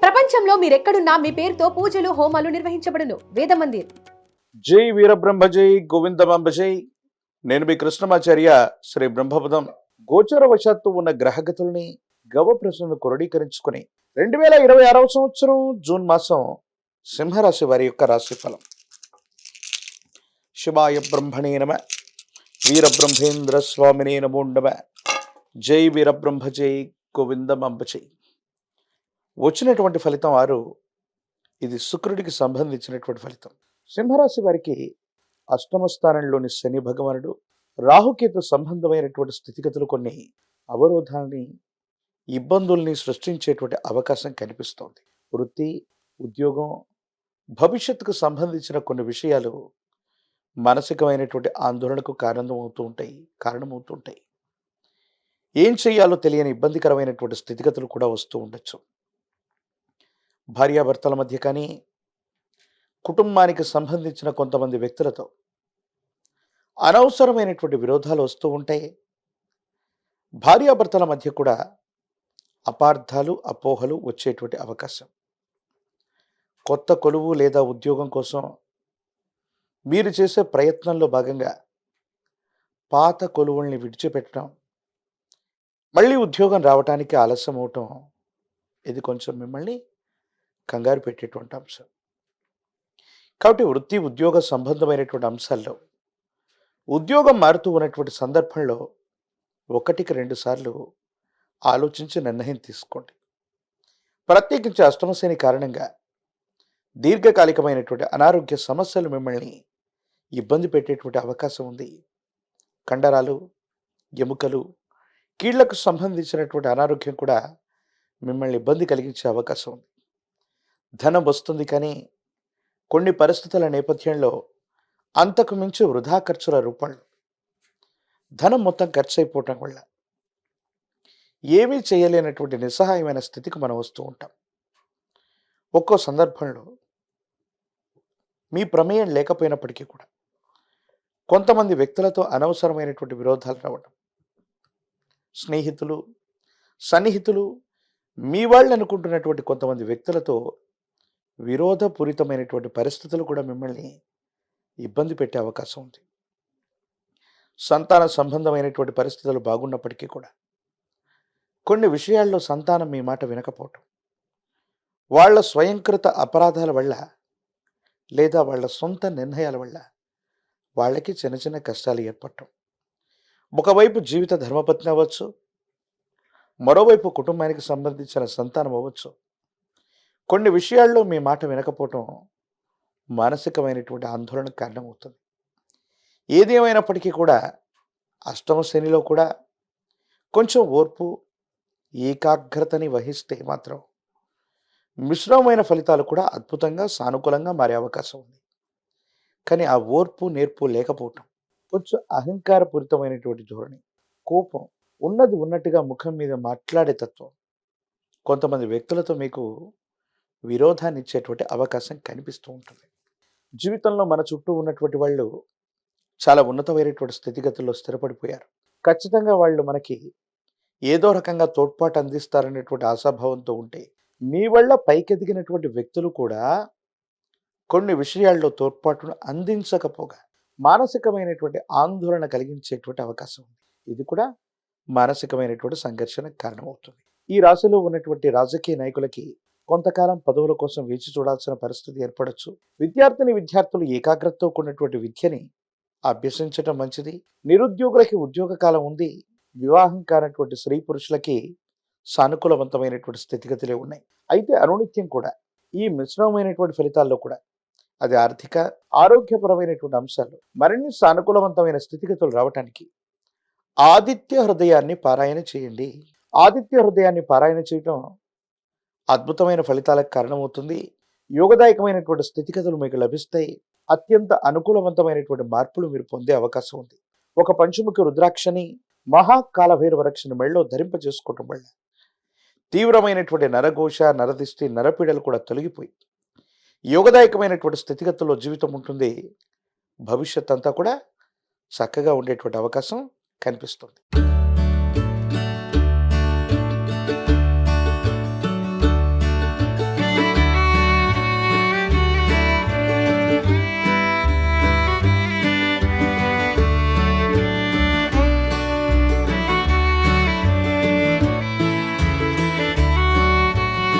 ప్రపంచంలో మీరెక్కడున్నా మీ పేరుతో పూజలు హోమాలు నిర్వహించబడును. వేద మందిర్. జై వీరబ్రహ్మ జై గోవిందమాంబ జై. నేను మీ కృష్ణమాచార్య. శ్రీ బ్రహ్మపదం గోచరవశాత్తు ఉన్న గ్రహగతుల్ని గవప్రశ్నను క్రోడీకరించుకుని 2026 సంవత్సరం జూన్ మాసం సింహరాశి వారి యొక్క రాశిఫలం. శివాయ బ్రహ్మణే నమ. వీరబ్రహ్మేంద్ర స్వామినే నమో నమ. జై వీరబ్రహ్మ జై గోవిందమాంబ జై. వచ్చినటువంటి ఫలితం 6. ఇది శుక్రుడికి సంబంధించినటువంటి ఫలితం. సింహరాశి వారికి అష్టమ స్థానంలోని శని భగవానుడు రాహుకేతు సంబంధమైనటువంటి స్థితిగతులు కొన్ని అవరోధాలని ఇబ్బందుల్ని సృష్టించేటువంటి అవకాశం కనిపిస్తోంది. వృత్తి, ఉద్యోగం, భవిష్యత్తుకు సంబంధించిన కొన్ని విషయాలు మానసికమైనటువంటి ఆందోళనకు కారణమవుతూ ఉంటాయి. ఏం చేయాలో తెలియని ఇబ్బందికరమైనటువంటి స్థితిగతులు కూడా వస్తూ ఉండొచ్చు. భార్యాభర్తల మధ్య కానీ, కుటుంబానికి సంబంధించిన కొంతమంది వ్యక్తులతో అనవసరమైనటువంటి విరోధాలు వస్తూ ఉంటాయి. భార్యాభర్తల మధ్య కూడా అపార్థాలు, అపోహలు వచ్చేటువంటి అవకాశం. కొత్త కొలువు లేదా ఉద్యోగం కోసం మీరు చేసే ప్రయత్నంలో భాగంగా పాత కొలువుల్ని విడిచిపెట్టడం, మళ్ళీ ఉద్యోగం రావటానికి ఆలస్యం అవటం, ఇది కొంచెం మిమ్మల్ని కంగారు పెట్టేటువంటి అంశం. కాబట్టి వృత్తి, ఉద్యోగ సంబంధమైనటువంటి అంశాల్లో ఉద్యోగం మారుతూ ఉన్నటువంటి సందర్భంలో 1-2 సార్లు ఆలోచించి నిర్ణయం తీసుకోండి. ప్రత్యేకించి అష్టమశని కారణంగా దీర్ఘకాలికమైనటువంటి అనారోగ్య సమస్యలు మిమ్మల్ని ఇబ్బంది పెట్టేటువంటి అవకాశం ఉంది. కండరాలు, ఎముకలు, కీళ్లకు సంబంధించినటువంటి అనారోగ్యం కూడా మిమ్మల్ని ఇబ్బంది కలిగించే అవకాశం ఉంది. ధనం వస్తుంది, కానీ కొన్ని పరిస్థితుల నేపథ్యంలో అంతకు మించి వృధా ఖర్చుల రూపంలో ధనం మొత్తం ఖర్చు అయిపోవటం వల్ల ఏమీ చేయలేనటువంటి నిస్సహాయమైన స్థితికి మనం వస్తూ ఉంటాం. ఒక్కో సందర్భంలో మీ ప్రమేయం లేకపోయినప్పటికీ కూడా కొంతమంది వ్యక్తులతో అనవసరమైనటువంటి విరోధాలు రావడం, స్నేహితులు, సన్నిహితులు, మీ వాళ్ళు అనుకుంటున్నటువంటి కొంతమంది వ్యక్తులతో విరోధపూరితమైనటువంటి పరిస్థితులు కూడా మిమ్మల్ని ఇబ్బంది పెట్టే అవకాశం ఉంది. సంతాన సంబంధమైనటువంటి పరిస్థితులు బాగున్నప్పటికీ కూడా కొన్ని విషయాల్లో సంతానం మీ మాట వినకపోవటం, వాళ్ళ స్వయంకృత అపరాధాల వల్ల లేదా వాళ్ళ సొంత నిర్ణయాల వల్ల వాళ్ళకి చిన్న చిన్న కష్టాలు ఏర్పడటం. ఒకవైపు జీవిత ధర్మపత్ని అవ్వచ్చు, మరోవైపు కుటుంబానికి సంబంధించిన సంతానం అవ్వచ్చు. కొన్ని విషయాల్లో మీ మాట వినకపోవటం మానసికమైనటువంటి ఆందోళనకు కారణమవుతుంది. ఏది ఏమైనప్పటికీ కూడా అష్టమ శనిలో కూడా కొంచెం ఓర్పు, ఏకాగ్రతని వహిస్తే మాత్రం మిశ్రమమైన ఫలితాలు కూడా అద్భుతంగా, సానుకూలంగా మారే అవకాశం ఉంది. కానీ ఆ ఓర్పు, నేర్పు లేకపోవటం, కొంచెం అహంకారపూరితమైనటువంటి ధోరణి, కోపం, ఉన్నది ఉన్నట్టుగా ముఖం మీద మాట్లాడే తత్వం కొంతమంది వ్యక్తులతో మీకు విరోధాన్ని ఇచ్చేటువంటి అవకాశం కనిపిస్తూ ఉంటుంది. జీవితంలో మన చుట్టూ ఉన్నటువంటి వాళ్ళు చాలా ఉన్నతమైనటువంటి స్థితిగతుల్లో స్థిరపడిపోయారు. ఖచ్చితంగా వాళ్ళు మనకి ఏదో రకంగా తోడ్పాటు అందిస్తారనేటువంటి ఆశాభావంతో ఉంటే, మీ వల్ల పైకెదిగినటువంటి వ్యక్తులు కూడా కొన్ని విషయాల్లో తోడ్పాటును అందించకపోగా మానసికమైనటువంటి ఆందోళన కలిగించేటువంటి అవకాశం ఉంది. ఇది కూడా మానసికమైనటువంటి సంఘర్షణకు కారణమవుతుంది. ఈ రాశిలో ఉన్నటువంటి రాజకీయ నాయకులకి కొంతకాలం పదవుల కోసం వేచి చూడాల్సిన పరిస్థితి ఏర్పడవచ్చు. విద్యార్థులు ఏకాగ్రతతో కూడినటువంటి విద్యని అభ్యసించటం మంచిది. నిరుద్యోగులకి ఉద్యోగ కాలం ఉంది. వివాహం కానటువంటి స్త్రీ పురుషులకి సానుకూలవంతమైనటువంటి స్థితిగతులే ఉన్నాయి. అయితే అనునిత్యం కూడా ఈ మిశ్రమమైనటువంటి ఫలితాల్లో కూడా అది ఆర్థిక, ఆరోగ్యపరమైనటువంటి అంశాలు మరిన్ని సానుకూలవంతమైన స్థితిగతులు రావటానికి ఆదిత్య హృదయాన్ని పారాయణ చేయండి. ఆదిత్య హృదయాన్ని పారాయణ చేయటం అద్భుతమైన ఫలితాలకు కారణమవుతుంది. యోగదాయకమైనటువంటి స్థితిగతులు మీకు లభిస్తాయి. అత్యంత అనుకూలవంతమైనటువంటి మార్పులు మీరు పొందే అవకాశం ఉంది. ఒక పంచముఖి రుద్రాక్షని, మహాకాలభైరవ రక్షని మెళ్ళలో ధరింప చేసుకోవటం వల్ల తీవ్రమైనటువంటి నరఘోష, నరదిష్టి, నరపీడలు కూడా తొలగిపోయి యోగదాయకమైనటువంటి స్థితిగతుల్లో జీవితం ఉంటుంది. భవిష్యత్ అంతా కూడా చక్కగా ఉండేటువంటి అవకాశం కనిపిస్తుంది.